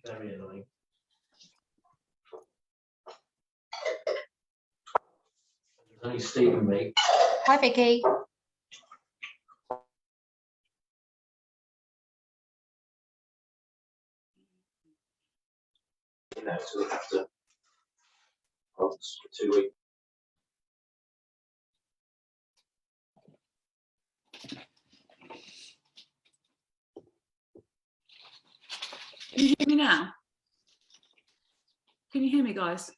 Very annoying. There's only Steve and me. Hi, Vicky. You know, so we have to hold for 2 weeks. Can you hear me now? Can you hear me, guys?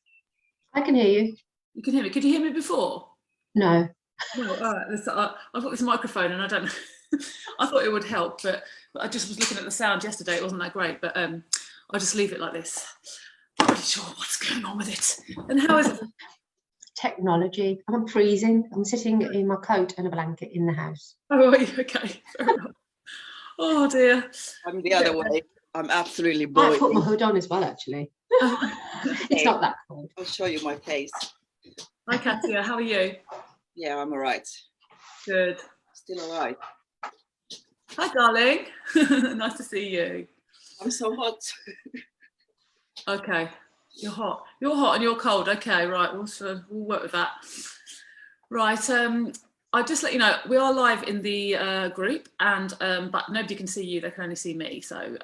I can hear you. You can hear me. Could you hear me before? No. No, all right. I've got this microphone and I don't know. I thought it would help, but I just was looking at the sound yesterday. It wasn't that great, but I'll just leave it like this. I'm not really sure what's going on with it. And how is it? Technology. I'm freezing. I'm sitting in my coat and a blanket in the house. Oh, are you? Okay. Fair enough. Oh, dear. I'm the other way. I'm absolutely I boiling. put my hood on as well, actually. It's not that cold. I'll show you my face. Hi, Katia. How are you? Yeah, I'm all right. Good. Still all right. Hi, darling. Nice to see you. I'm so hot. Okay. You're hot. You're hot and you're cold. Okay, right. We'll work with that. Right. I just let you know we are live in the group, and but nobody can see you. They can only see me. So,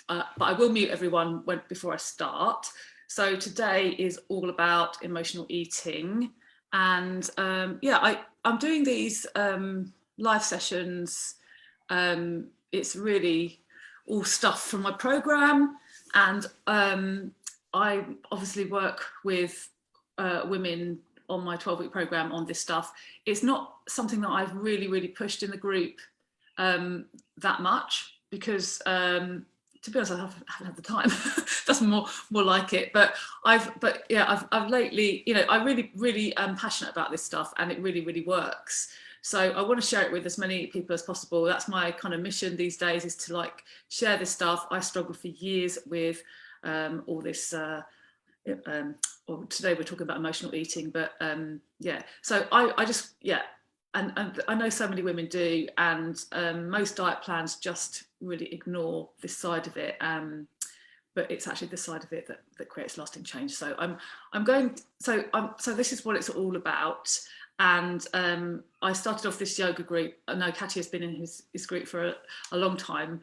but I will mute everyone before I start. So today is all about emotional eating, and yeah, I'm doing these live sessions. It's really all stuff from my program, and I obviously work with women on my 12-week program on this stuff. It's not something that I've really pushed in the group that much because to be honest, I haven't had the time. That's more like it. But I've lately, you know, I really am passionate about this stuff, and it really works. So I want to share it with as many people as possible. That's my kind of mission these days, is to like share this stuff. I struggled for years with all this. Well, today we're talking about emotional eating, but yeah. So I just and I know so many women do, and most diet plans just really ignore this side of it. But it's actually the side of it that creates lasting change. So so this is what it's all about. And I started off this yoga group. I know Katia has been in his group for a long time,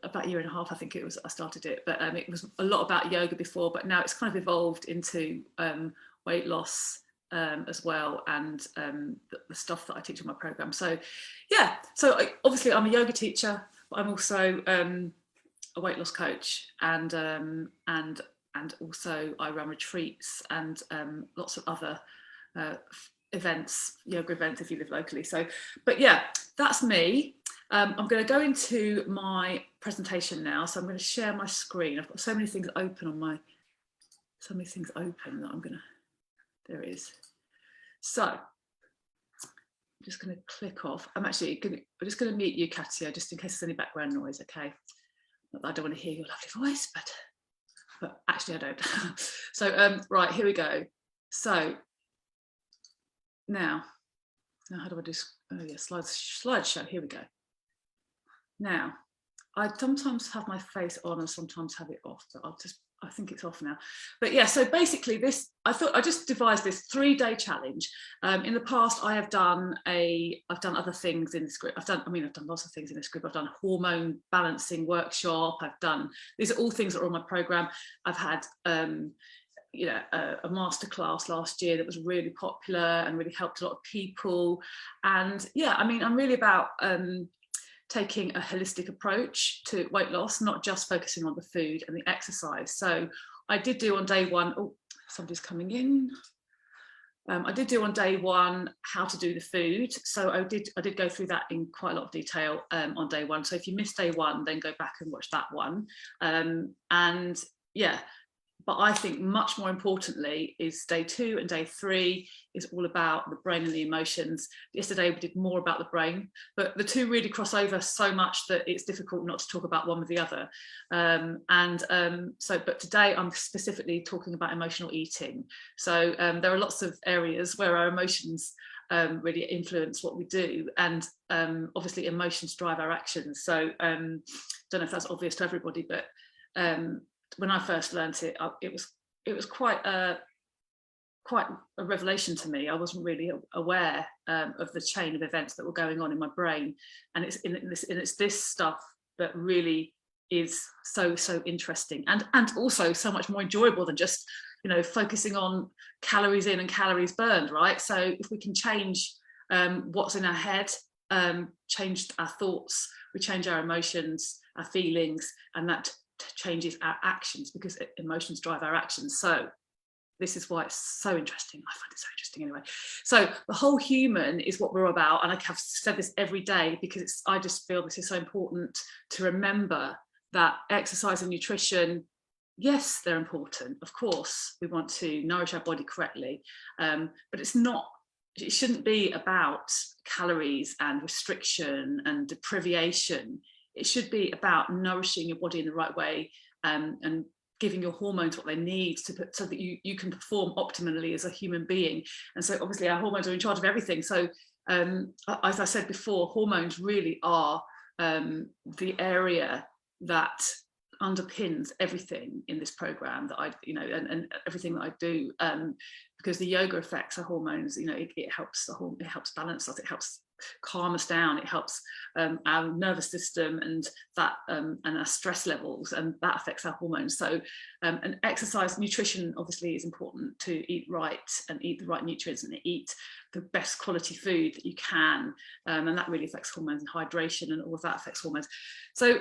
about a year and a half, I think it was. I started it, but it was a lot about yoga before, but now it's kind of evolved into weight loss as well, and the stuff that I teach in my program. So yeah, so obviously I'm a yoga teacher, but I'm also a weight loss coach, and also I run retreats and lots of other events, yoga events if you live locally. So, but yeah, that's me. I'm going to go into my presentation now. So I'm going to share my screen. I've got so many things open that I'm going to, there it is. So I'm just going to click off. I'm just going to mute you, Katia, just in case there's any background noise. Okay. Not that I don't want to hear your lovely voice, but actually I don't. So right, here we go. So now how do I do, oh yeah, slideshow, here we go. Now, I sometimes have my face on and sometimes have it off, but I think it's off now. But yeah, so basically I thought I just devised this 3-day challenge. In the past, I've done other things in this group. I've done lots of things in this group. I've done a hormone balancing workshop. These are all things that are on my program. I've had, you know, a masterclass last year that was really popular and really helped a lot of people. And yeah, I mean, I'm really about taking a holistic approach to weight loss, not just focusing on the food and the exercise. So I did do on day one, oh, somebody's coming in. I did do on day one how to do the food. So I did go through that in quite a lot of detail on day one. So if you missed day one, then go back and watch that one. And yeah, but I think much more importantly is day 2 and day 3 is all about the brain and the emotions. Yesterday we did more about the brain, but the two really cross over so much that it's difficult not to talk about one with the other. But today I'm specifically talking about emotional eating. So there are lots of areas where our emotions really influence what we do, and obviously emotions drive our actions. So don't know if that's obvious to everybody, but when I first learnt it, it was quite a revelation to me. I wasn't really aware of the chain of events that were going on in my brain, and it's this stuff that really is so interesting, and also so much more enjoyable than just, you know, focusing on calories in and calories burned, right? So if we can change what's in our head, change our thoughts, we change our emotions, our feelings, and that changes our actions, because emotions drive our actions. So this is why it's so interesting. I find it so interesting anyway. So the whole human is what we're about, and I have said this every day because I just feel this is so important to remember, that exercise and nutrition, yes, they're important. Of course, we want to nourish our body correctly, but it shouldn't be about calories and restriction and deprivation. It should be about nourishing your body in the right way, and giving your hormones what they need so that you can perform optimally as a human being. And so obviously our hormones are in charge of everything. So as I said before, hormones really are the area that underpins everything in this program that I, you know, and everything that I do, because the yoga affects our hormones. You know, it helps balance us, it helps calm us down, it helps our nervous system and that and our stress levels, and that affects our hormones. So and exercise, nutrition obviously is important, to eat right and eat the right nutrients and eat the best quality food that you can, and that really affects hormones, and hydration and all of that affects hormones. So,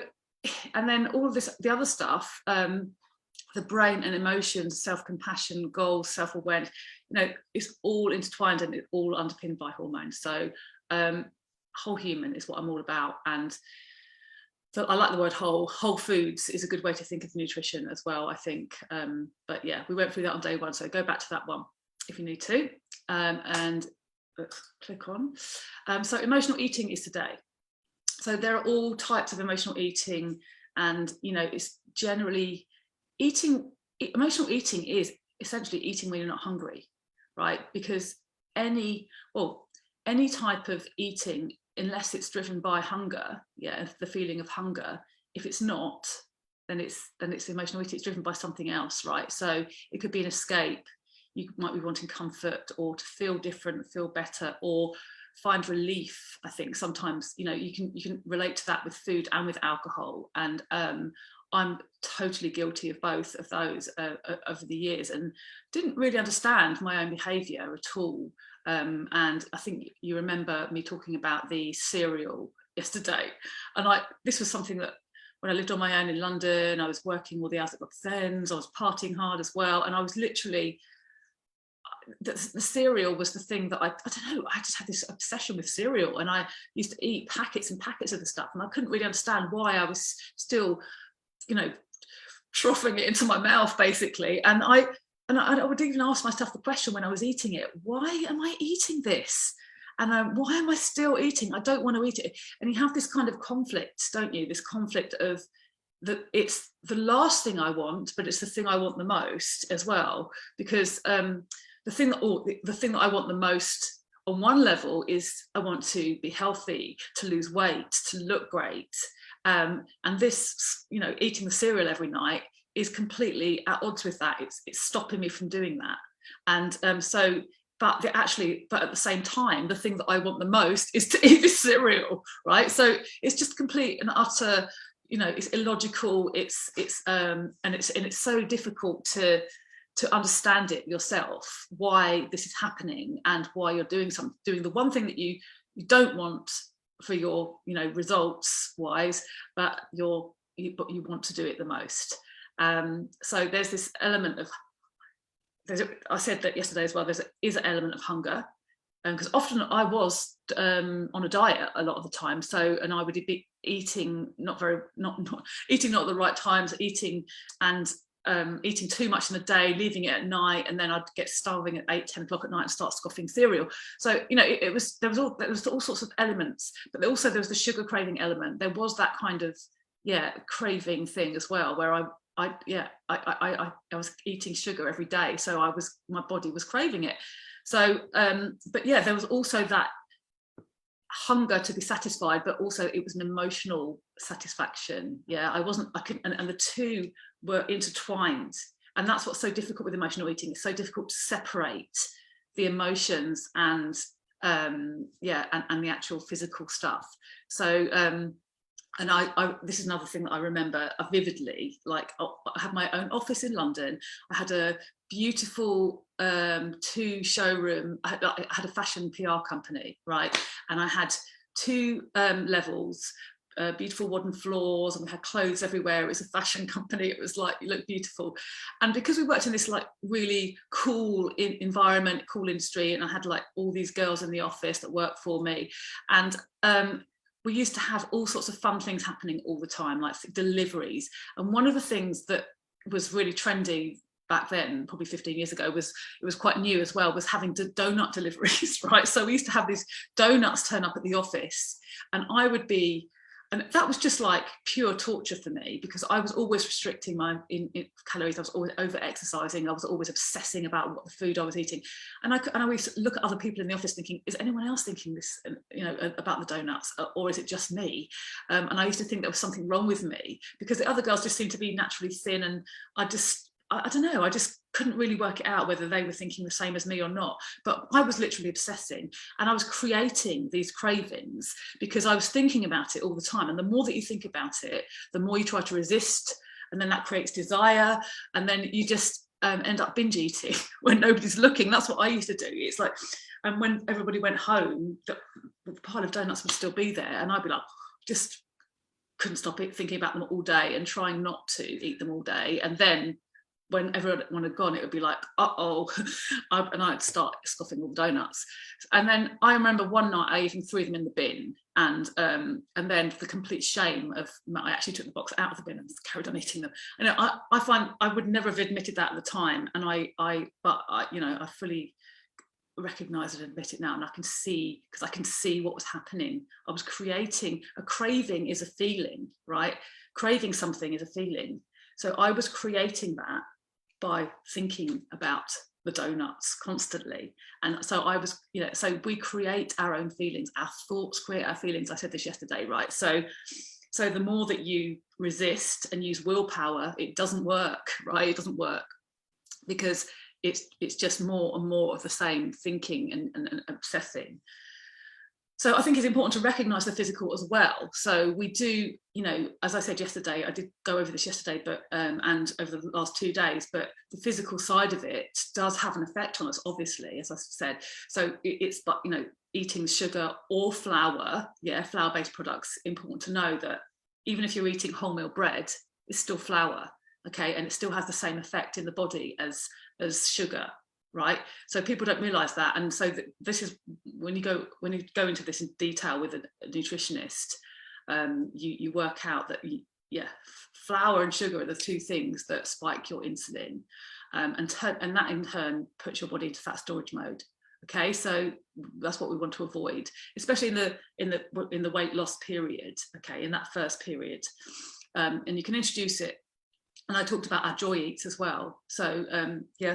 and then all of this, the other stuff, the brain and emotions, self-compassion, goals, self-awareness, you know, it's all intertwined and it's all underpinned by hormones. So whole human is what I'm all about. And so I like the word whole foods is a good way to think of nutrition as well, I think. But yeah, we went through that on day one, so go back to that one if you need to, and let's click on. So emotional eating is today. So there are all types of emotional eating, and you know, it's generally emotional eating is essentially eating when you're not hungry, right? Because any type of eating, unless it's driven by hunger, the feeling of hunger, if it's not, then it's emotional eating. It's driven by something else, right? So it could be an escape. You might be wanting comfort, or to feel different, feel better, or find relief. I think sometimes, you know, you can relate to that with food and with alcohol, and I'm totally guilty of both of those over the years, and didn't really understand my own behaviour at all. And I think you remember me talking about the cereal yesterday, and this was something that when I lived on my own in London, I was working all the hours at God's Ends, I was partying hard as well, and I was literally, the cereal was the thing that I don't know, I just had this obsession with cereal, and I used to eat packets and packets of the stuff, and I couldn't really understand why I was still, you know, troughing it into my mouth basically. And I would even ask myself the question when I was eating it, why am I eating this? And why am I still eating? I don't want to eat it. And you have this kind of conflict, don't you? This conflict of it's the last thing I want, but it's the thing I want the most as well. Because the thing that I want the most on one level is I want to be healthy, to lose weight, to look great. And this, you know, eating the cereal every night is completely at odds with that. It's stopping me from doing that. And but at the same time, the thing that I want the most is to eat this cereal, right? So it's just complete and utter, you know, it's illogical. It's so difficult to understand it yourself, why this is happening and why you're doing the one thing that you don't want for your, you know, results wise, but you want to do it the most. So there's this element of, I said that yesterday as well, is an element of hunger, because often I was on a diet a lot of the time. So, and I would be eating not eating not at the right times, eating too much in the day, leaving it at night, and then I'd get starving at 8-10 o'clock at night and start scoffing cereal. So, you know, there was all sorts of elements, but there was the sugar craving element. There was that kind of craving thing as well, where I was eating sugar every day, so my body was craving it. So but yeah, there was also that hunger to be satisfied, but also it was an emotional satisfaction. And the two were intertwined. And that's what's so difficult with emotional eating. It's so difficult to separate the emotions and the actual physical stuff. So and I this is another thing that I remember vividly. Like, I had my own office in London. I had a beautiful 2 showroom. I had a fashion PR company, right? And I had 2 levels, beautiful wooden floors, and we had clothes everywhere. It was a fashion company. It was like, it looked beautiful. And because we worked in this like really cool environment, cool industry, and I had like all these girls in the office that worked for me, and we used to have all sorts of fun things happening all the time, like deliveries. And one of the things that was really trendy back then, probably 15 years ago, it was quite new as well, was having donut deliveries, right? So we used to have these donuts turn up at the office, and and that was just like pure torture for me, because I was always restricting my calories. I was always over exercising. I was always obsessing about what the food I was eating. And I used to look at other people in the office thinking, is anyone else thinking this, about the donuts, or is it just me? And I used to think there was something wrong with me, because the other girls just seemed to be naturally thin. And I don't know, I just couldn't really work it out whether they were thinking the same as me or not. But I was literally obsessing, and I was creating these cravings because I was thinking about it all the time. And the more that you think about it, the more you try to resist, and then that creates desire, and then you just end up binge eating when nobody's looking. That's what I used to do. It's like, and when everybody went home, the pile of donuts would still be there, and I'd be like, just couldn't stop it, thinking about them all day and trying not to eat them all day. And then when everyone had gone, it would be like, and I'd start scoffing all the donuts. And then I remember one night I even threw them in the bin, and then the complete shame of, I actually took the box out of the bin and carried on eating them. And I find I would never have admitted that at the time, and I fully recognize and admit it now, and I can see what was happening. I was creating a craving. Is a feeling, right? Craving something is a feeling. So I was creating that by thinking about the donuts constantly. And so I was, so we create our own feelings. Our thoughts create our feelings. I said this yesterday, right? So the more that you resist and use willpower, it doesn't work, right? It doesn't work, because it's just more and more of the same thinking and obsessing. So I think it's important to recognise the physical as well. So we do, as I said yesterday, I did go over this yesterday, but and over the last 2 days, but the physical side of it does have an effect on us, obviously, as I said. So it's, but eating sugar or flour, flour-based products, important to know that even if you're eating wholemeal bread, it's still flour, okay, and it still has the same effect in the body as sugar. Right, so people don't realize that, and so this is when you go into this in detail with a nutritionist, you work out that flour and sugar are the 2 things that spike your insulin, and that in turn puts your body into fat storage mode. Okay, so that's what we want to avoid, especially in the weight loss period. Okay, in that first period, and you can introduce it. And I talked about our joy eats as well. So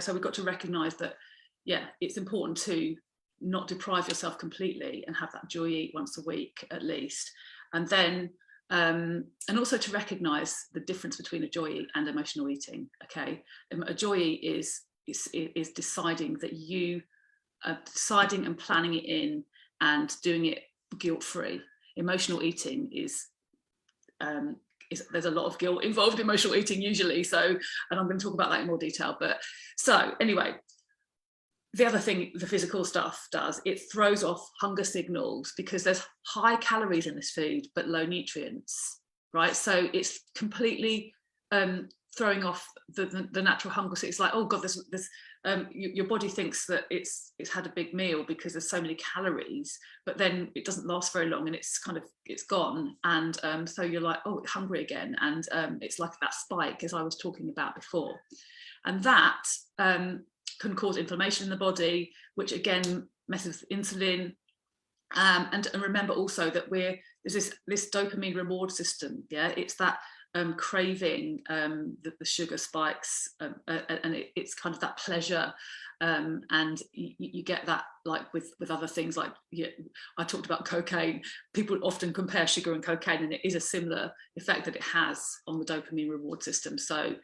so we've got to recognise that, it's important to not deprive yourself completely and have that joy eat once a week at least. And then, and also to recognise the difference between a joy eat and emotional eating. Okay, a joy eat is deciding that you are deciding and planning it in and doing it guilt-free. Emotional eating is there's a lot of guilt involved in emotional eating usually, so, and I'm going to talk about that in more detail. But so anyway, the other thing the physical stuff does, it throws off hunger signals, because there's high calories in this food but low nutrients, right? So it's completely throwing off the natural hunger. So it's like, oh god, this your body thinks that it's had a big meal because there's so many calories, but then it doesn't last very long, and it's gone, and so you're like, oh, hungry again, and it's like that spike as I was talking about before, and that can cause inflammation in the body, which again messes with insulin. And remember also that there's this dopamine reward system. It's that craving the sugar spikes, and it's kind of that pleasure, and you get that like with other things like, yeah, I talked about cocaine. People often compare sugar and cocaine, and it is a similar effect that it has on the dopamine reward system. So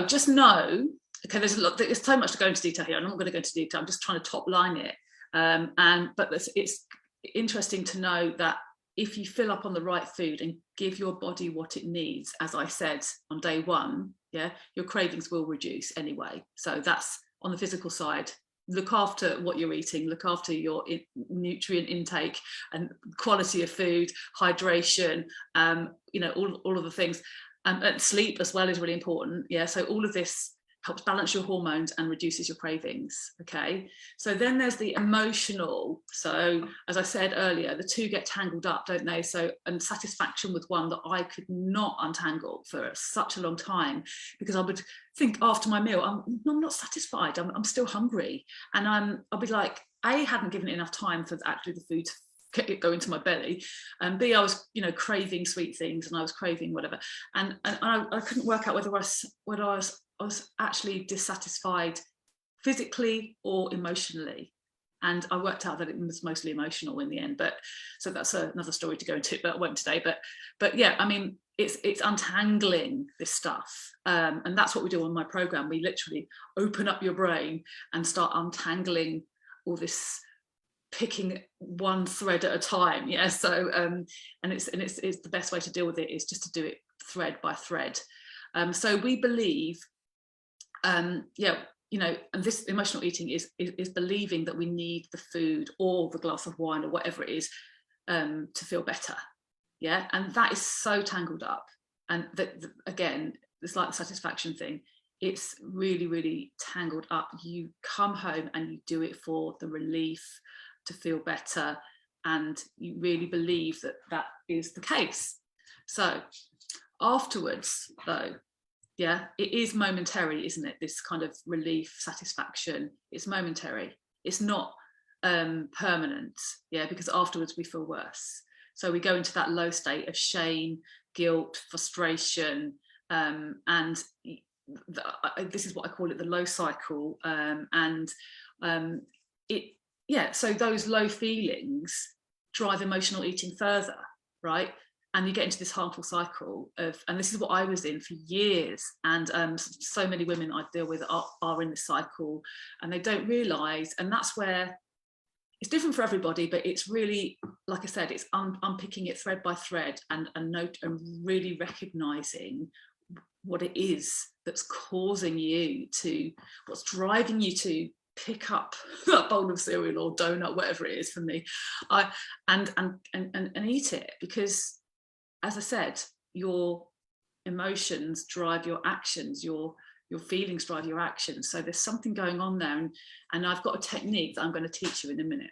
just know, okay, there's so much to go into detail here. I'm not going to go into detail. I'm just trying to top line it, but it's interesting to know that if you fill up on the right food and give your body what it needs, as I said on day one, yeah, your cravings will reduce anyway. So that's on the physical side. Look after what you're eating, look after your nutrient intake and quality of food, hydration, you know, all of the things. And sleep as well is really important. Yeah, so all of this helps balance your hormones and reduces your cravings. Okay, so then there's the emotional. So as I said earlier, the two get tangled up, don't they? So, and satisfaction was one that I could not untangle for such a long time, because I would think after my meal, I'm not satisfied, I'm still hungry, and I'll be like, I hadn't given it enough time for actually the food to go into my belly, and B, I was, you know, craving sweet things, and I was craving whatever, and I couldn't work out whether I was actually dissatisfied physically or emotionally, and I worked out that it was mostly emotional in the end. But so that's another story to go into, but I won't today. But yeah, I mean, it's untangling this stuff, and that's what we do on my program. We literally open up your brain and start untangling all this, picking one thread at a time. Yeah, so and it's the best way to deal with it is just to do it thread by thread. So we believe, yeah, you know, and this emotional eating is believing that we need the food or the glass of wine or whatever it is to feel better. Yeah, and that is so tangled up, and that again, it's like the satisfaction thing. It's really, really tangled up. You come home and you do it for the relief, to feel better, and you really believe that that is the case. So afterwards, though, yeah, it is momentary, isn't it? This kind of relief, satisfaction, it's momentary. It's not permanent, yeah, because afterwards we feel worse. So we go into that low state of shame, guilt, frustration, and this is what I call it, the low cycle, yeah, so those low feelings drive emotional eating further, right? And you get into this harmful cycle of, and this is what I was in for years, and so many women I deal with are in this cycle, and they don't realise, and that's where it's different for everybody, but it's really, like I said, it's unpicking it thread by thread, and really recognising what it is that's causing you to, what's driving you to pick up that bowl of cereal or donut, whatever it is for me, and eat it. Because, as I said, your emotions drive your actions, your feelings drive your actions. So there's something going on there, and I've got a technique that I'm going to teach you in a minute.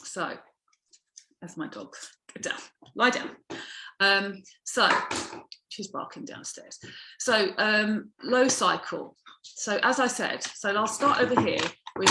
So that's my dog. Go down, lie down. So she's barking downstairs. So low cycle. So as I said, so I'll start over here with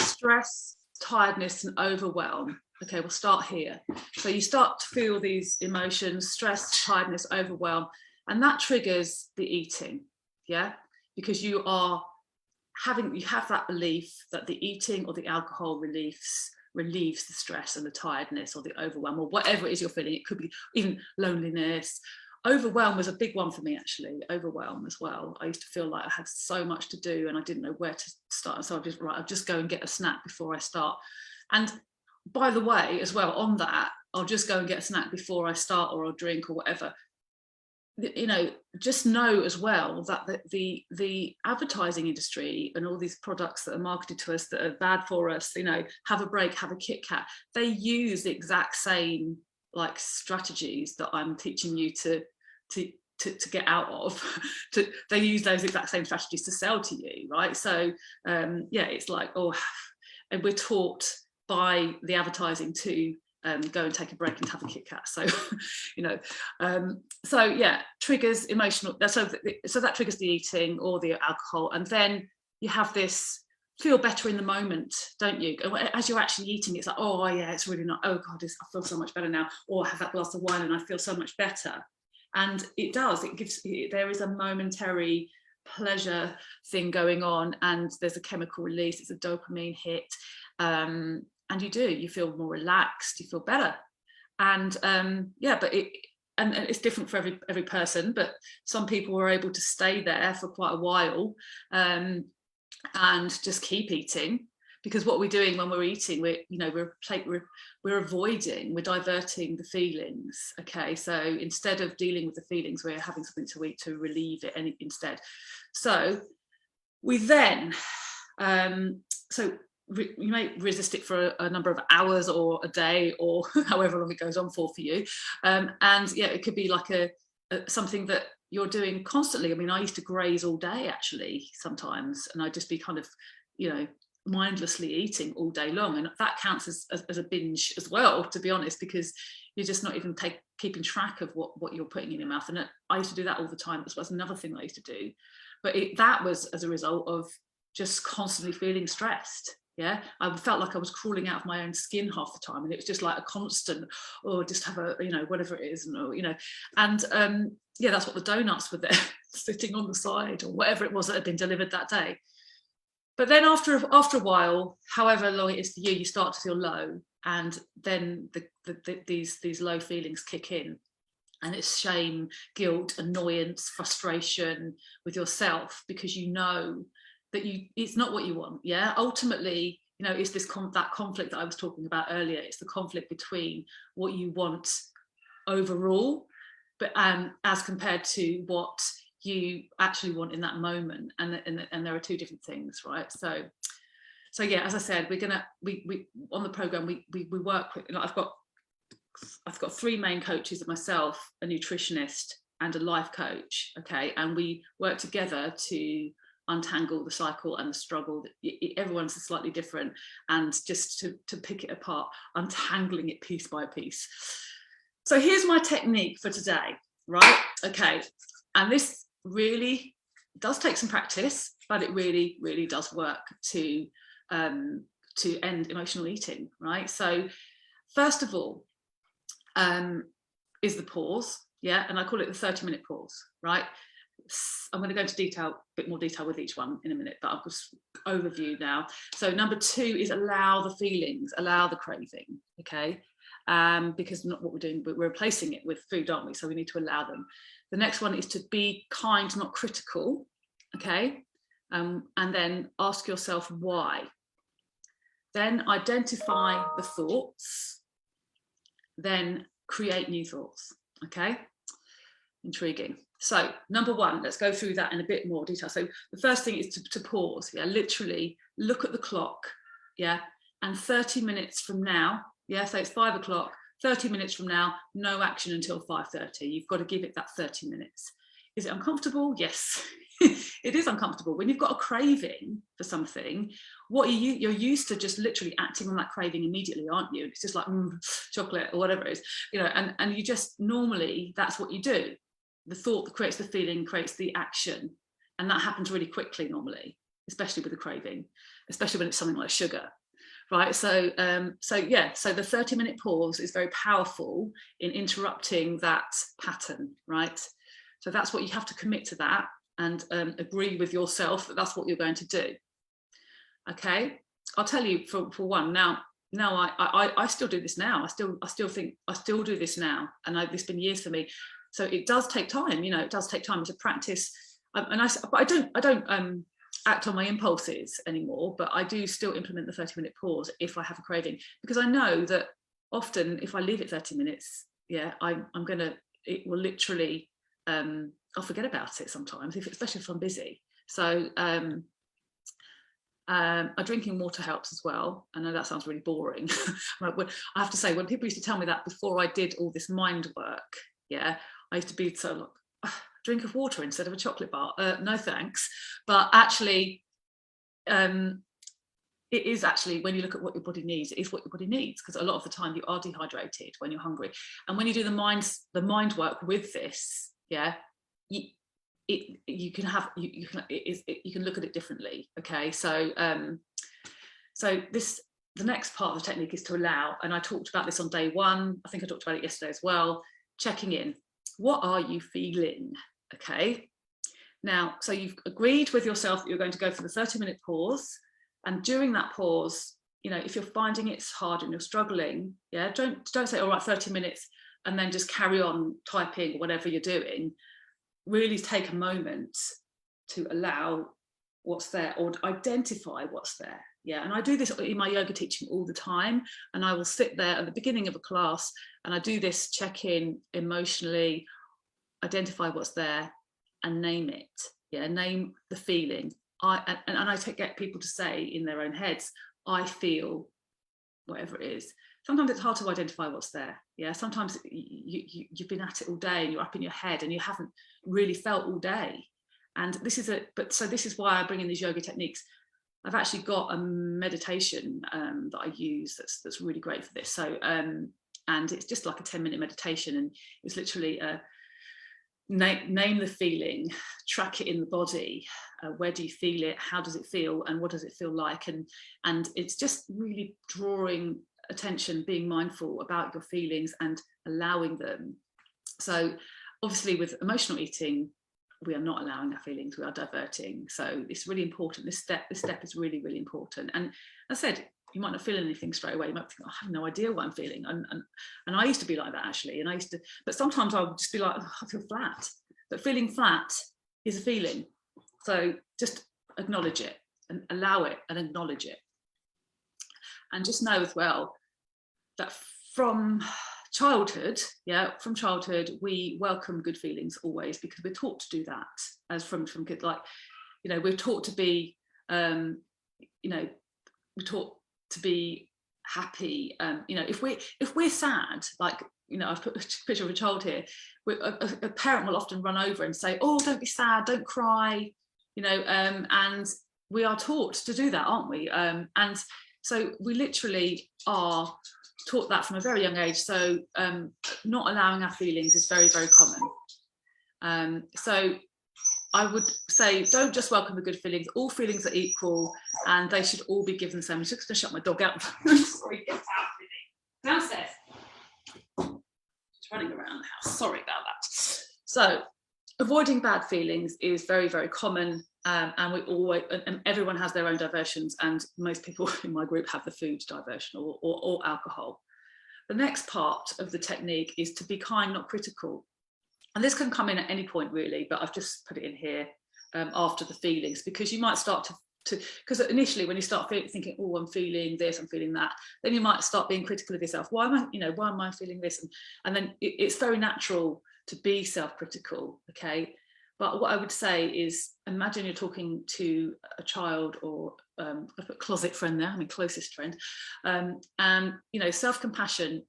stress, tiredness, and overwhelm. Okay, we'll start here. So you start to feel these emotions, stress, tiredness, overwhelm, and that triggers the eating, yeah? Because you have that belief that the eating or the alcohol relieves the stress and the tiredness or the overwhelm or whatever it is you're feeling. It could be even loneliness. Overwhelm was a big one for me, actually. Overwhelm as well. I used to feel like I had so much to do and I didn't know where to start. So I'll just go and get a snack before I start. And by the way, as well, on that, I'll just go and get a snack before I start, or I'll drink or whatever. You know, just know as well that the advertising industry and all these products that are marketed to us that are bad for us, you know, have a break, have a Kit Kat, they use the exact same like strategies that I'm teaching you to get out of. They use those exact same strategies to sell to you, right? So yeah, it's like, oh, and we're taught by the advertising to go and take a break and have a Kit Kat. So, you know, so yeah, triggers emotional. So that triggers the eating or the alcohol. And then you have this feel better in the moment, don't you? As you're actually eating, it's like, oh yeah, it's really not, oh God, I feel so much better now. Or I have that glass of wine and I feel so much better. And it does, there is a momentary pleasure thing going on, and there's a chemical release, it's a dopamine hit, and you feel more relaxed, you feel better. And but it's different for every person, but some people were able to stay there for quite a while and just keep eating. Because what we're doing when we're eating, we're avoiding, we're diverting the feelings. Okay, so instead of dealing with the feelings, we're having something to eat to relieve it instead. So we then, you may resist it for a number of hours or a day or however long it goes on for you. And yeah, it could be like something that you're doing constantly. I mean, I used to graze all day actually sometimes, and I'd just be kind of, mindlessly eating all day long, and that counts as a binge as well, to be honest, because you're just not even keeping track of what you're putting in your mouth. And I used to do that all the time. This was another thing I used to do, but that was as a result of just constantly feeling stressed. Yeah, I felt like I was crawling out of my own skin half the time, and it was just like a constant, just have a, whatever it is, and yeah, that's what the donuts were there sitting on the side, or whatever it was that had been delivered that day. But then after a while, however long it is for you, you start to feel low, and then these low feelings kick in, and it's shame, guilt, annoyance, frustration with yourself, because you know that it's not what you want. Yeah, ultimately, it's that conflict that I was talking about earlier. It's the conflict between what you want overall, but as compared to what you actually want in that moment, and there are two different things, right? So yeah, as I said, we on the program we work with, I've got three main coaches, myself, a nutritionist, and a life coach. Okay, and we work together to untangle the cycle and the struggle. Everyone's slightly different, and just to pick it apart, untangling it piece by piece. So here's my technique for today, right? Okay, and this really does take some practice, but it really, really does work to end emotional eating, right? So first of all, is the pause, yeah, and I call it the 30-minute pause, right? I'm going to go into a bit more detail with each one in a minute, but I'll just overview now. So number 2 is allow the feelings, allow the craving, okay? Because not what we're doing, but we're replacing it with food, aren't we? So we need to allow them. The next one is to be kind, not critical, okay? And then ask yourself why. Then identify the thoughts, then create new thoughts, okay? Intriguing. So number 1, let's go through that in a bit more detail. So the first thing is to pause, yeah, literally look at the clock, yeah, and 30 minutes from now, yeah, so it's 5 o'clock, 30 minutes from now, no action until 5:30. You've got to give it that 30 minutes. Is it uncomfortable? Yes, it is uncomfortable. When you've got a craving for something, you're used to just literally acting on that craving immediately, aren't you? It's just like chocolate or whatever it is, and you just normally, that's what you do. The thought that creates the feeling creates the action, and that happens really quickly normally, especially with the craving, especially when it's something like sugar. Right, so yeah, so the 30-minute pause is very powerful in interrupting that pattern, right? So that's what you have to commit to, that, and agree with yourself that that's what you're going to do. Okay, I'll tell you for one. Now I still do this now. I still do this now, and it's been years for me. So it does take time. It does take time to practice. But I don't act on my impulses anymore, but I do still implement the 30-minute pause if I have a craving, because I know that often if I leave it 30 minutes, yeah, it will literally, I'll forget about it sometimes, especially if I'm busy. So drinking water helps as well. I know that sounds really boring. I have to say, when people used to tell me that before I did all this mind work, yeah, I used to be so like, drink of water instead of a chocolate bar. No thanks. But actually, it is actually, when you look at what your body needs, it is what your body needs, because a lot of the time you are dehydrated when you're hungry. And when you do the mind work with this, yeah, you can look at it differently. Okay, so the next part of the technique is to allow, and I talked about this on day 1. I think I talked about it yesterday as well. Checking in. what are you feeling? Okay. Now, so you've agreed with yourself that you're going to go for the 30-minute pause. And during that pause, you know, if you're finding it's hard and you're struggling, yeah, don't say, all right, 30 minutes, and then just carry on typing or whatever you're doing. Really take a moment to allow what's there or identify what's there. Yeah, and I do this in my yoga teaching all the time, and I will sit there at the beginning of a class and I do this check-in emotionally, identify what's there and name it. Yeah, name the feeling. I get people to say in their own heads, I feel whatever it is. Sometimes it's hard to identify what's there. Yeah, sometimes you've been at it all day and you're up in your head and you haven't really felt all day. And this is why I bring in these yoga techniques. I've actually got a meditation that I use that's really great for this. So and it's just like a 10-minute meditation, and it's literally name the feeling, track it in the body. Where do you feel it? How does it feel? And what does it feel like? And it's just really drawing attention, being mindful about your feelings and allowing them. So obviously with emotional eating, we are not allowing our feelings, we are diverting. So it's really important. This step is really, really important. And as I said, you might not feel anything straight away. You might think, oh, I have no idea what I'm feeling. And I used to be like that actually. But sometimes I would just be like, oh, I feel flat. But feeling flat is a feeling. So just acknowledge it and allow it and acknowledge it. And just know as well that from childhood, we welcome good feelings always, because we're taught to do that as from kids. Like, you know, we're taught to be, we're taught to be happy. You know, if we're sad, like, you know, I've put a picture of a child here. A parent will often run over and say, "Oh, don't be sad, don't cry," you know, and we are taught to do that, aren't we? And so we literally are taught that from a very young age. So not allowing our feelings is very, very common. So I would say, don't just welcome the good feelings. All feelings are equal and they should all be given the same. I'm just going to shut my dog out. Sorry, get out, downstairs. Just running around the house. Sorry about that. So avoiding bad feelings is very, very common. And we always, and everyone has their own diversions, and most people in my group have the food diversion or alcohol. The next part of the technique is to be kind, not critical. And this can come in at any point really, but I've just put it in here after the feelings, because you might start to because initially when you start thinking, oh, I'm feeling this, I'm feeling that, then you might start being critical of yourself. Why am I feeling this? And then it's very natural to be self-critical, okay? But what I would say is, imagine you're talking to a child or a closet friend there, I mean closest friend, and you know, self-compassion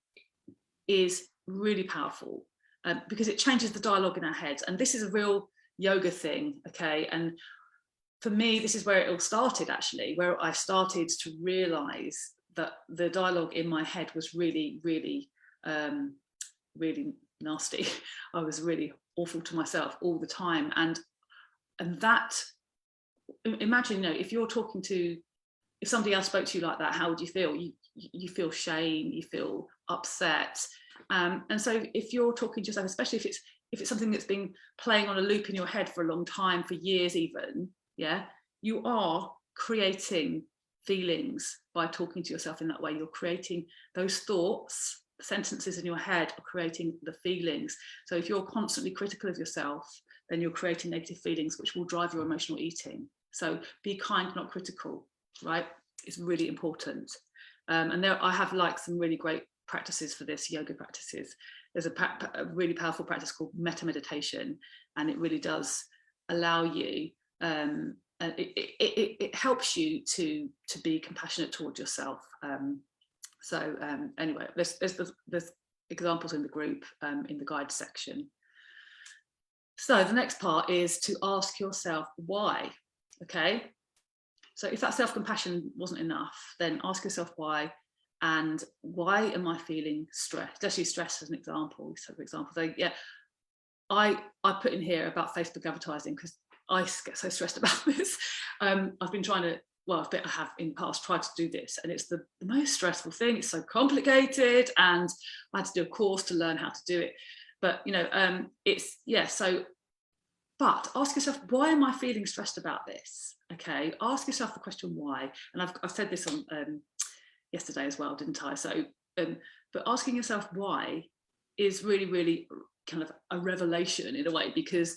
is really powerful because it changes the dialogue in our heads. And this is a real yoga thing, okay? And for me, this is where it all started actually, where I started to realise that the dialogue in my head was really, really, really nasty. I was really awful to myself all the time, and that, imagine, you know, if somebody else spoke to you like that, how would you feel? You feel shame, you feel upset, and so if you're talking to yourself, especially if it's something that's been playing on a loop in your head for a long time, for years even, yeah, you are creating feelings by talking to yourself in that way. You're creating those thoughts. Sentences in your head are creating the feelings. So if you're constantly critical of yourself, then you're creating negative feelings, which will drive your emotional eating. So be kind, not critical, right? It's really important. And there I have like some really great practices for this, yoga practices. There's a really powerful practice called metta meditation, and it really does allow you, it helps you to be compassionate towards yourself. So anyway, there's examples in the group in the guide section. So the next part is to ask yourself why, okay? So if that self-compassion wasn't enough, then ask yourself why, and why am I feeling stressed? Let's use stress as an example. So for example, I put in here about Facebook advertising because I get so stressed about this. I've been trying to, well, I have in the past tried to do this, and it's the most stressful thing. It's so complicated, and I had to do a course to learn how to do it. But it's so. But ask yourself, why am I feeling stressed about this? Okay, ask yourself the question why. And I've said this on yesterday as well, didn't I? So, but asking yourself why is really, really kind of a revelation in a way, because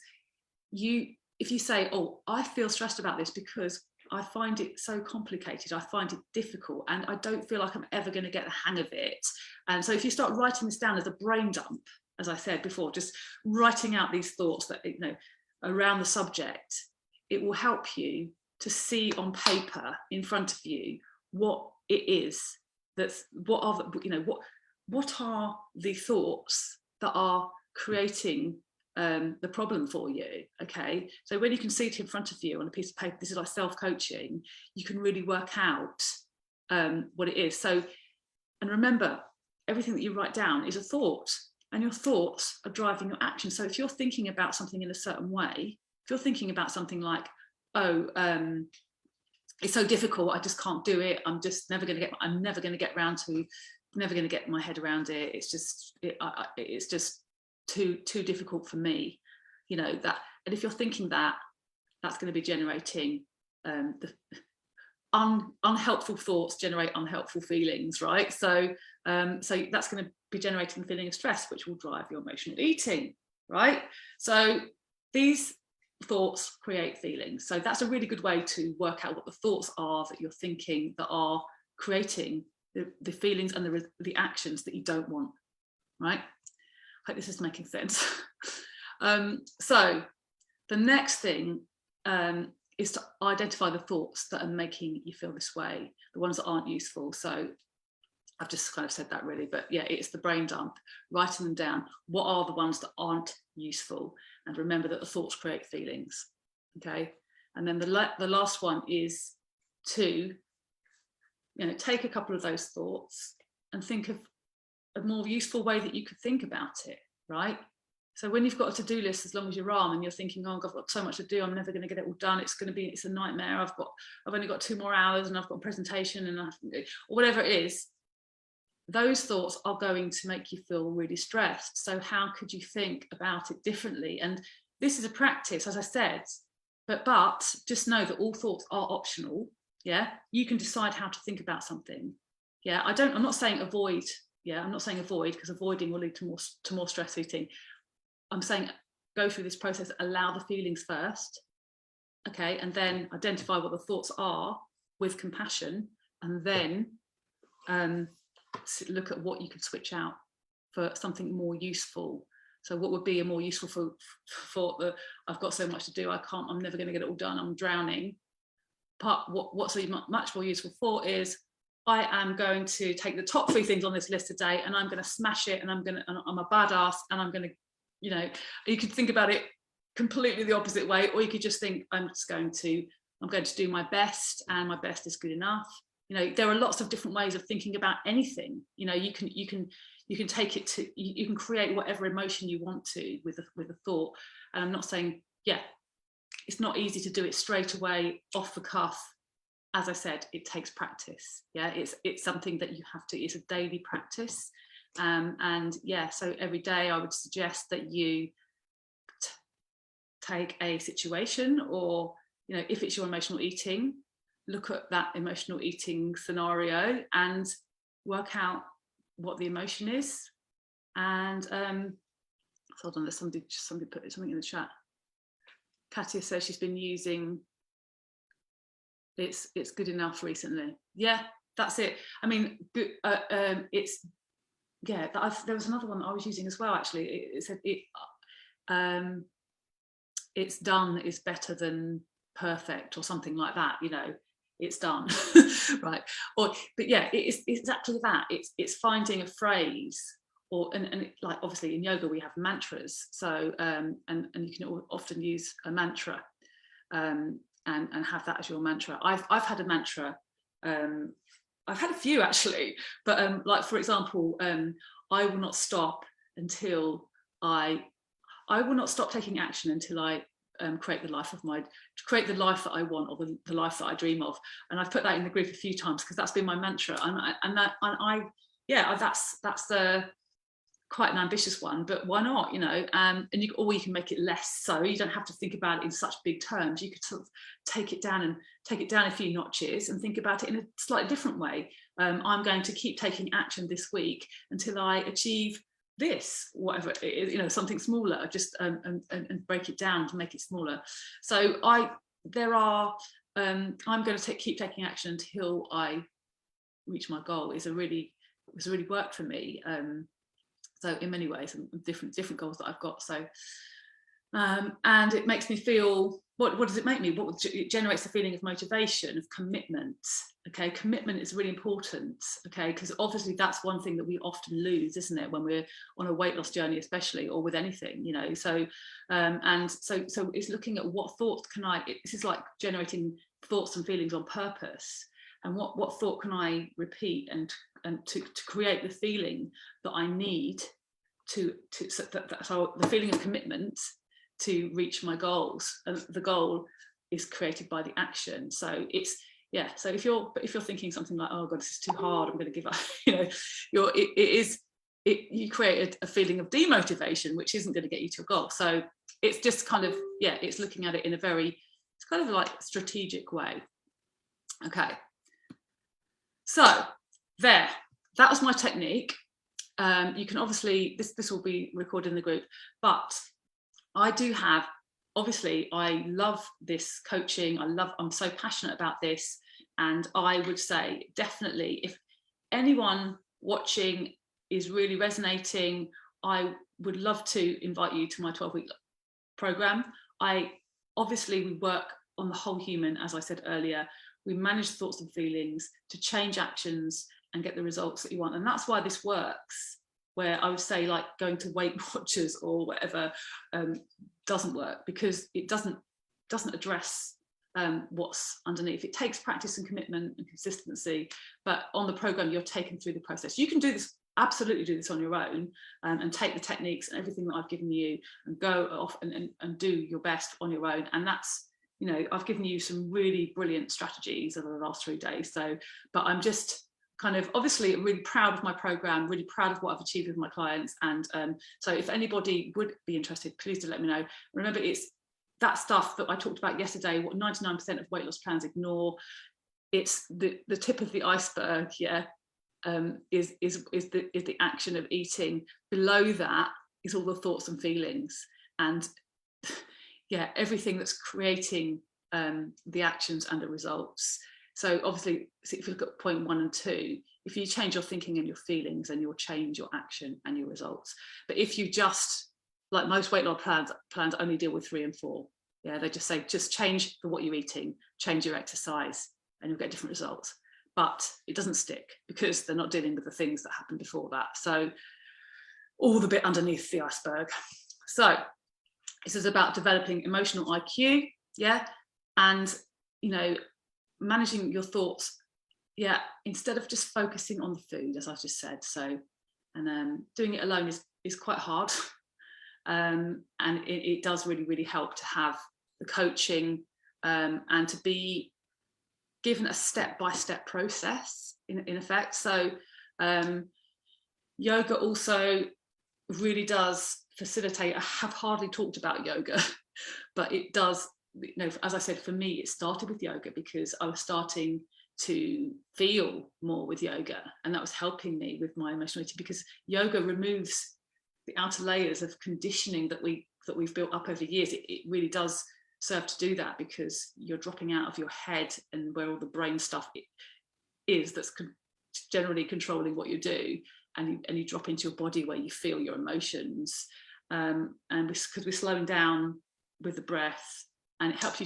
if you say, oh, I feel stressed about this because I find it so complicated, I find it difficult, and I don't feel like I'm ever going to get the hang of it. And so if you start writing this down as a brain dump, as I said before, just writing out these thoughts that, around the subject, it will help you to see on paper in front of you what it is what are the thoughts that are creating the problem for you. Okay, so when you can see it in front of you on a piece of paper, this is like self-coaching, you can really work out what it is. So, and remember, everything that you write down is a thought, and your thoughts are driving your action. So if you're thinking about something in a certain way, if you're thinking about something like, it's so difficult, I just can't do it, I'm never going to get my head around it, it's just too difficult for me, that. And if you're thinking that, that's going to be generating the unhelpful thoughts generate unhelpful feelings, right? So that's going to be generating the feeling of stress, which will drive your emotional eating, right? So these thoughts create feelings. So that's a really good way to work out what the thoughts are that you're thinking that are creating the feelings and the actions that you don't want, right? I hope this is making sense. So the next thing is to identify the thoughts that are making you feel this way, the ones that aren't useful. So I've just kind of said that really, but yeah, it's the brain dump, writing them down. What are the ones that aren't useful? And remember that the thoughts create feelings, okay? And then the last one is to, take a couple of those thoughts and think of a more useful way that you could think about it, right? So when you've got a to-do list as long as your arm and you're thinking, oh, I've got so much to do, I'm never going to get it all done, it's a nightmare, I've only got 2 more hours and I've got a presentation and or whatever it is, those thoughts are going to make you feel really stressed. So how could you think about it differently? And this is a practice, as I said, but just know that all thoughts are optional. Yeah, you can decide how to think about something. Yeah, I'm not saying avoid. Yeah, I'm not saying avoid, because avoiding will lead to more stress eating. I'm saying go through this process, allow the feelings first, okay, and then identify what the thoughts are with compassion, and then look at what you could switch out for something more useful. So what would be a more useful thought? That I've got so much to do, I'm never going to get it all done, I'm drowning. But what's a much more useful thought is, I am going to take the top 3 things on this list today and I'm going to smash it, and I'm a badass, and I'm going to, you could think about it completely the opposite way, or you could just think, I'm going to do my best, and my best is good enough. There are lots of different ways of thinking about anything. You can take it to, you can create whatever emotion you want to with a thought. And I'm not saying, it's not easy to do it straight away off the cuff. As I said, it takes practice. Yeah, it's something that you have to, it's a daily practice. And yeah, so every day I would suggest that you take a situation, or, if it's your emotional eating, look at that emotional eating scenario and work out what the emotion is. And hold on, there's somebody put something in the chat. Katia says she's been using it's good enough recently. Yeah, that's it. I mean, good, there was another one that I was using as well, actually. It said it's done is better than perfect, or something like that. It's done. Right? But yeah, it's exactly that. It's finding a phrase, and like, obviously in yoga we have mantras. So and you can often use a mantra. And have that as your mantra. I've had a mantra. I've had a few actually, but like, for example, I will not stop until I will not stop taking action until I create the life that I want, or the life that I dream of. And I've put that in the group a few times because that's been my mantra. That's quite an ambitious one, but why not, you know? Or you can make it less so. You don't have to think about it in such big terms. You could sort of take it down a few notches and think about it in a slightly different way. I'm going to keep taking action this week until I achieve this, whatever it is, you know, something smaller, just and break it down to make it smaller. So I'm going to keep taking action until I reach my goal. It's really worked for me. So in many ways, and different goals that I've got. So and it makes me feel, what does it make me? It generates a feeling of motivation, of commitment. Okay, commitment is really important. Okay, because obviously that's one thing that we often lose, isn't it, when we're on a weight loss journey, especially, or with anything, you know. So so it's looking at what thoughts can this is like generating thoughts and feelings on purpose, and what thought can I repeat and to create the feeling that I need so the feeling of commitment to reach my goals. And the goal is created by the action. So it's, yeah, so if you're thinking something like, oh god, this is too hard, I'm going to give up, you know, you create a feeling of demotivation, which isn't going to get you to your goal. So it's just kind of, yeah, it's looking at it in it's kind of like strategic way. Okay, so that was my technique. You can obviously, this will be recorded in the group, but I do have, obviously, I love this coaching. I'm so passionate about this. And I would say, definitely, if anyone watching is really resonating, I would love to invite you to my 12-week program. We work on the whole human, as I said earlier. We manage thoughts and feelings to change actions and get the results that you want. And that's why this works, where I would say like going to Weight Watchers or whatever doesn't work, because it doesn't address what's underneath. It takes practice and commitment and consistency, but on the program you're taken through the process. You can do this, absolutely do this on your own, and take the techniques and everything that I've given you and go off and do your best on your own. And that's, you know, I've given you some really brilliant strategies over the last 3 days. So, but I'm just kind of obviously really proud of my program, really proud of what I've achieved with my clients. And so if anybody would be interested, please do let me know. Remember, it's that stuff that I talked about yesterday, what 99% of weight loss plans ignore. It's the tip of the iceberg, yeah, is the action of eating. Below that is all the thoughts and feelings, and yeah, everything that's creating the actions and the results. So obviously, if you look at point 1 and 2, if you change your thinking and your feelings, then you'll change your action and your results. But if you just, like most weight loss plans only deal with 3 and 4. Yeah, they just say, just change what you're eating, change your exercise, and you'll get different results. But it doesn't stick, because they're not dealing with the things that happened before that. So all the bit underneath the iceberg. So this is about developing emotional IQ, yeah, and, you know, managing your thoughts, yeah, instead of just focusing on the food, as I just said. So, and doing it alone is quite hard, and it does really, really help to have the coaching and to be given a step-by-step process in effect. So yoga also really does facilitate. I have hardly talked about yoga, but it does, you know, as I said, for me, it started with yoga because I was starting to feel more with yoga, and that was helping me with my emotional eating, because yoga removes the outer layers of conditioning that we've built up over years. It really does serve to do that, because you're dropping out of your head and where all the brain stuff is that's generally controlling what you do, and you drop into your body where you feel your emotions, and because we're slowing down with the breath, and it helps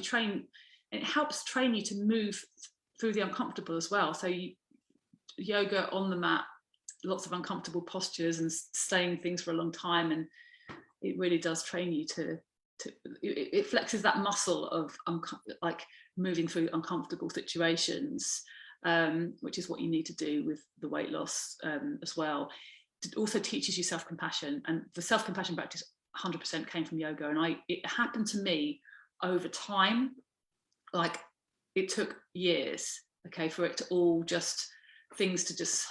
train you to move through the uncomfortable as well. So yoga on the mat, lots of uncomfortable postures and staying things for a long time, and it really does train you to it flexes that muscle of like moving through uncomfortable situations, which is what you need to do with the weight loss as well. It also teaches you self-compassion, and the self-compassion practice 100% came from yoga, and it happened to me over time. Like, it took years, okay, for it to all just things to just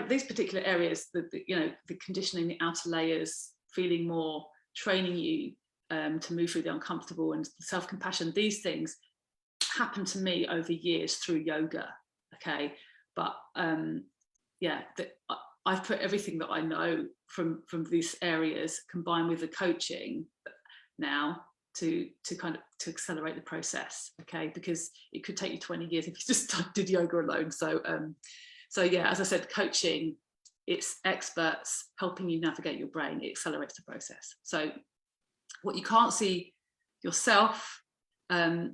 these particular areas, the conditioning, the outer layers, feeling more, training you to move through the uncomfortable, and self-compassion, these things happen to me over years through yoga. Okay, but I've put everything that I know from these areas combined with the coaching now to accelerate the process. Okay, because it could take you 20 years if you just did yoga alone. So yeah, as I said, coaching, it's experts helping you navigate your brain. It accelerates the process. So what you can't see yourself, a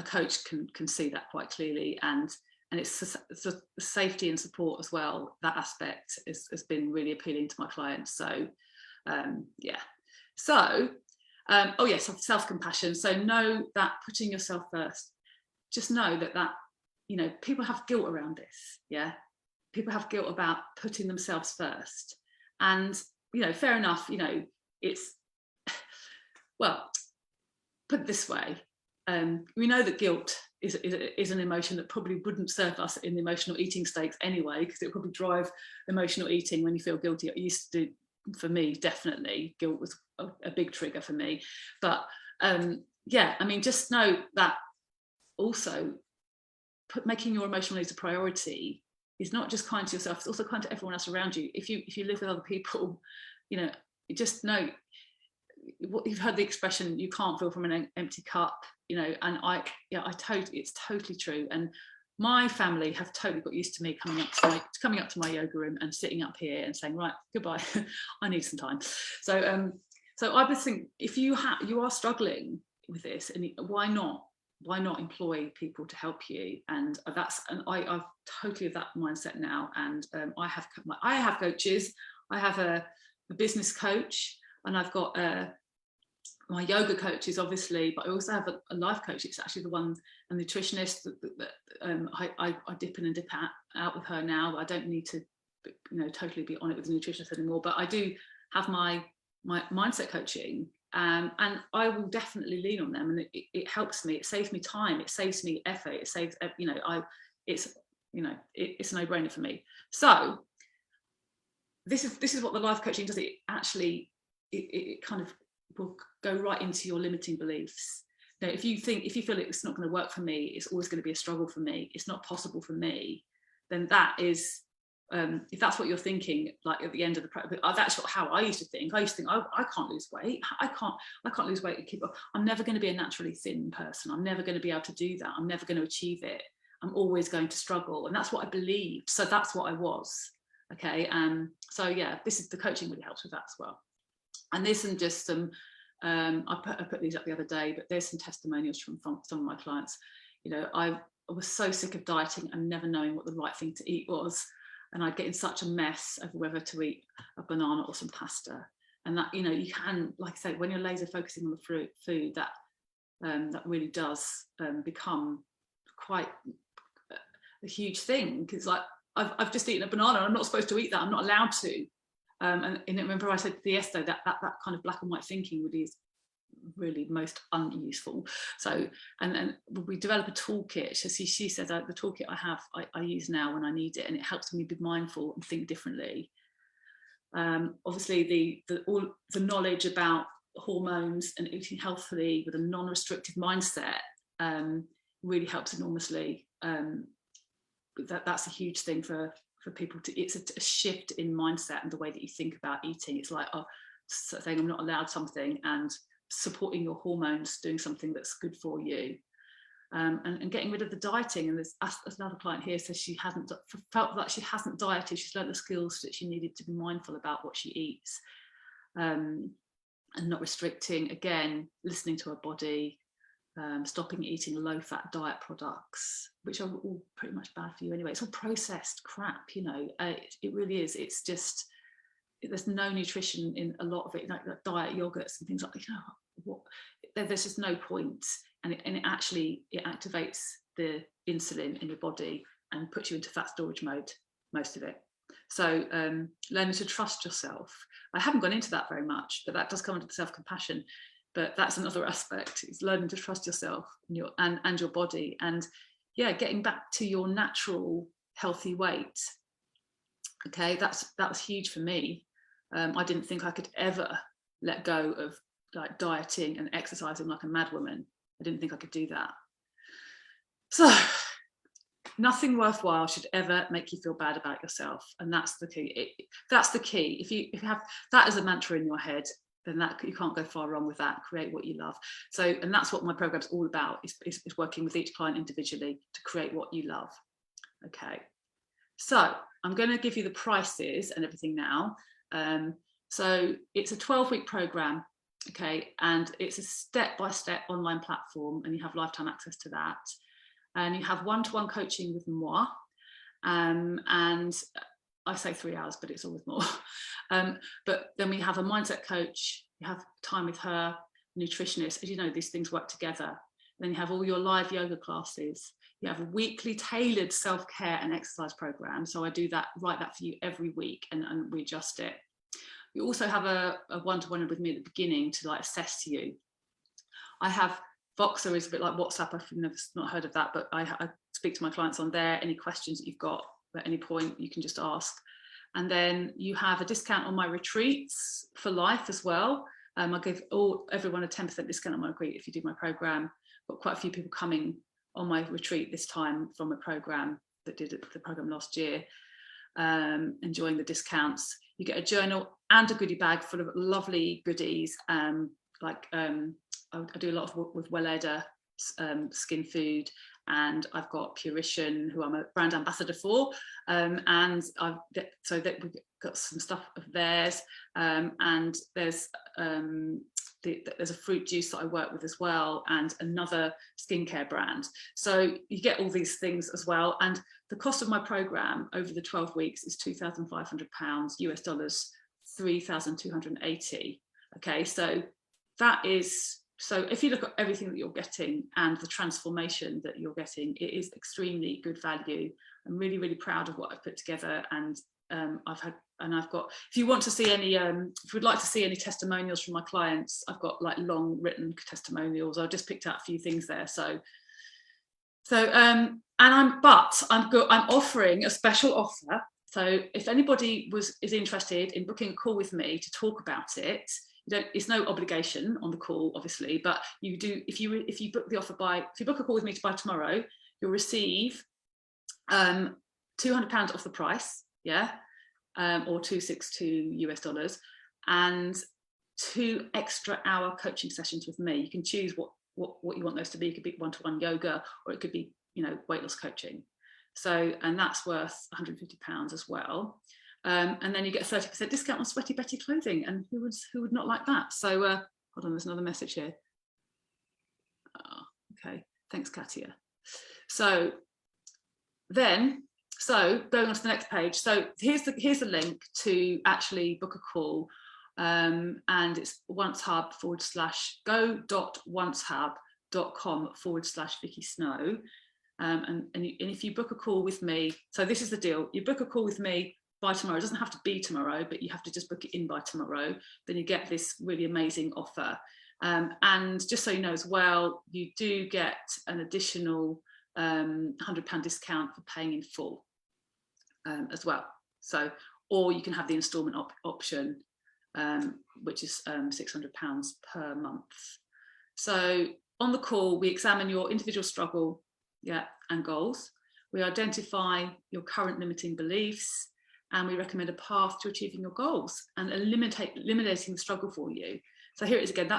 coach can see that quite clearly, and it's the safety and support as well. That aspect has been really appealing to my clients. So self-compassion. So know that putting yourself first. Just know that people have guilt around this. Yeah, people have guilt about putting themselves first, and fair enough. It's well, put it this way. We know that guilt is an emotion that probably wouldn't serve us in the emotional eating states anyway, because it probably drive emotional eating when you feel guilty. It used to, for me, definitely guilt was a big trigger for me. But just know that also making your emotional needs a priority is not just kind to yourself, it's also kind to everyone else around you. If you live with other people, just know what you've heard the expression, you can't fill from an empty cup, and it's totally true. And my family have totally got used to me coming up to my yoga room and sitting up here and saying, right, goodbye, I need some time. So I just think if you are struggling with this, and why not employ people to help you? And I've totally of that mindset now. And I have coaches. I have a business coach, and I've got my yoga coaches, obviously, but I also have a life coach. It's actually the one, a nutritionist that I dip in and dip out with her now. I don't need to totally be on it with the nutritionist anymore, but I do have my mindset coaching, and I will definitely lean on them, and it helps me. It saves me time, it saves me effort, it saves it's a no-brainer for me. So this is what the life coaching does. It actually it kind of will go right into your limiting beliefs. If you feel it's not going to work for me, it's always going to be a struggle for me, it's not possible for me, then that is if that's what you're thinking, like at the end of the practice, that's how I used to think. I can't lose weight. I can't lose weight and keep up. I'm never going to be a naturally thin person. I'm never going to be able to do that. I'm never going to achieve it. I'm always going to struggle. And that's what I believed. So that's what I was. Okay. So yeah, the coaching really helps with that as well. And there's some just some, I put these up the other day, but there's some testimonials from some of my clients. I was so sick of dieting and never knowing what the right thing to eat was. And I'd get in such a mess over whether to eat a banana or some pasta. And that, you can, like I say, when you're laser focusing on the food, that really does become quite a huge thing. Because like I've just eaten a banana, and I'm not supposed to eat that. I'm not allowed to. And remember I said to you yesterday that kind of black and white thinking really is really most unuseful. So and we develop a toolkit. So she said the toolkit I use now when I need it, and it helps me be mindful and think differently. Obviously all the knowledge about hormones and eating healthily with a non-restrictive mindset really helps enormously. That's a huge thing for people it's a shift in mindset and the way that you think about eating. It's like saying I'm not allowed something, and supporting your hormones doing something that's good for you, and getting rid of the dieting. And there's another client here says she felt like she hasn't dieted. She's learned the skills that she needed to be mindful about what she eats, and not restricting, again listening to her body, stopping eating low-fat diet products, which are all pretty much bad for you anyway. It's all processed crap, it really is. It's just there's no nutrition in a lot of it, like diet yogurts and things like there's just no point. And it actually activates the insulin in your body and puts you into fat storage mode, most of it. So learning to trust yourself. I haven't gone into that very much, but that does come under the self-compassion. But that's another aspect, is learning to trust yourself and your body, and getting back to your natural healthy weight. Okay, that was huge for me. I didn't think I could ever let go of like dieting and exercising like a madwoman. I didn't think I could do that. So nothing worthwhile should ever make you feel bad about yourself, and that's the key. That's the key. If you have that as a mantra in your head, then that you can't go far wrong with that. Create what you love. So, and that's what my program's all about, is working with each client individually to create what you love. Okay, so I'm going to give you the prices and everything now. So it's a 12-week program, okay, and it's a step-by-step online platform, and you have lifetime access to that. And you have one-to-one coaching with moi, and I say 3 hours, but it's always more. But then we have a mindset coach, you have time with her, nutritionist. As you know, these things work together. Then you have all your live yoga classes. You have a weekly tailored self-care and exercise program. So I do that, write that for you every week, and we adjust it. You also have a one-to-one with me at the beginning to like assess you. I have Voxer is a bit like WhatsApp. I've never not heard of that, but I speak to my clients on there. Any questions that you've got at any point, you can just ask. And then you have a discount on my retreats for life as well. I give everyone a 10% discount on my retreat if you do my program. Got quite a few people coming on my retreat this time from a program that did the program last year, enjoying the discounts. You get a journal and a goodie bag full of lovely goodies, I do a lot with Welleda skin food, and I've got Purition, who I'm a brand ambassador for, and so that we've got some stuff of theirs, and there's a fruit juice that I work with as well, and another skincare brand. So you get all these things as well, and the cost of my program over the 12 weeks is £2,500 US dollars, 3,280. Okay, so that is. So if you look at everything that you're getting and the transformation that you're getting, it is extremely good value. I'm really, really proud of what I've put together, and I've got, if you want to see any, if you would like to see any testimonials from my clients, I've got like long written testimonials. I've just picked out a few things there. I'm offering a special offer. So if anybody is interested in booking a call with me to talk about it, it's no obligation on the call, obviously, but you do, if you book the offer if you book a call with me by tomorrow, you'll receive £200 off the price, yeah, or 262 US dollars, and 2 extra hour coaching sessions with me. You can choose what you want those to be. It could be one-to-one yoga, or it could be, weight loss coaching. So, and that's worth £150 as well. And then you get a 30% discount on Sweaty Betty clothing, and who would not like that? So hold on, there's another message here. Oh, okay, thanks, Katia. So going on to the next page. So here's the link to actually book a call, and it's OnceHub /go.oncehub.com/Vicky Snow. And if you book a call with me, so this is the deal. You book a call with me by tomorrow. It doesn't have to be tomorrow, but you have to just book it in by tomorrow. Then you get this really amazing offer. And just so you know as well, you do get an additional £100 discount for paying in full as well. So, or you can have the instalment option, which is £600 per month. So on the call, we examine your individual struggle, and goals. We identify your current limiting beliefs, and we recommend a path to achieving your goals and eliminating the struggle for you. So here it is again.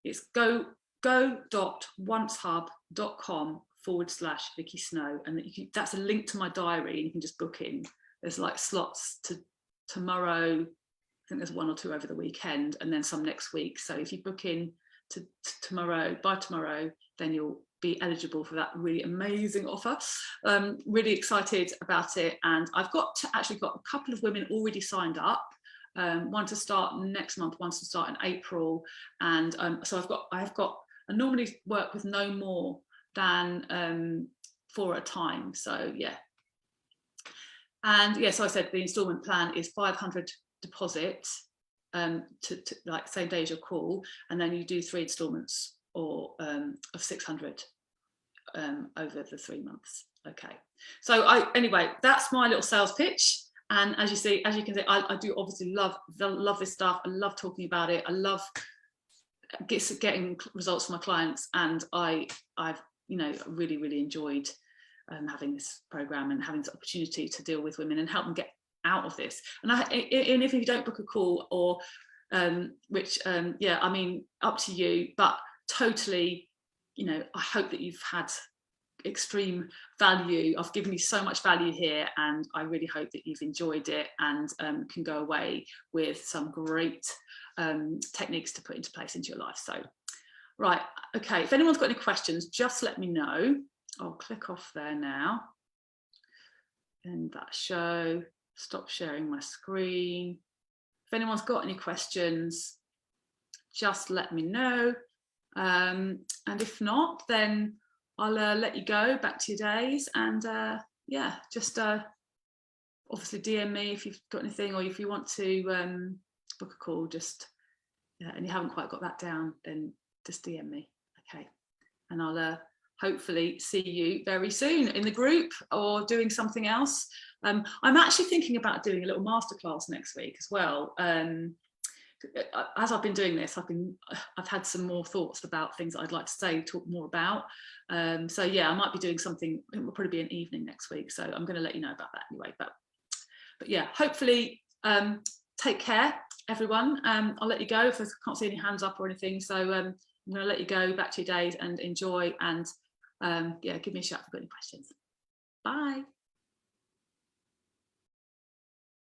It's go.oncehub.com/Vicky Snow, and that's a link to my diary, and you can just book in. There's like slots to tomorrow. I think there's 1 or 2 over the weekend, and then some next week. So if you book in to by tomorrow, then you'll be eligible for that really amazing offer. Really excited about it, and I've actually got a couple of women already signed up. One to start next month, one to start in April, and so I normally work with no more than 4 at a time. So yeah, and so I said the instalment plan is 500 deposit, to like same day as your call, and then you do 3 instalments of 600 over the 3 months. Okay, so anyway, that's my little sales pitch. And as you can see, I do obviously love this stuff. I love talking about it. I love getting results from my clients, and I've really enjoyed having this program and having this opportunity to deal with women and help them get out of this. And if you don't book a call, or yeah, I mean, up to you, but totally, I hope that you've had extreme value. I've given you so much value here, and I really hope that you've enjoyed it and can go away with some great techniques to put into place into your life. So, right, okay, if anyone's got any questions, just let me know. I'll click off there now, end that show, stop sharing my screen. If anyone's got any questions, just let me know, and if not, then I'll let you go back to your days. And yeah, just obviously DM me if you've got anything, or if you want to book a call, just and you haven't quite got that down, then just DM me. Okay, and I'll hopefully see you very soon in the group or doing something else. I'm actually thinking about doing a little masterclass next week as well. As I've been doing this, I've had some more thoughts about things that I'd like to say, talk more about. So yeah, I might be doing something. It will probably be an evening next week, so I'm going to let you know about that anyway. But yeah, hopefully, take care, everyone. I'll let you go if I can't see any hands up or anything. So I'm going to let you go back to your days and enjoy. And yeah, give me a shout if you've got any questions. Bye.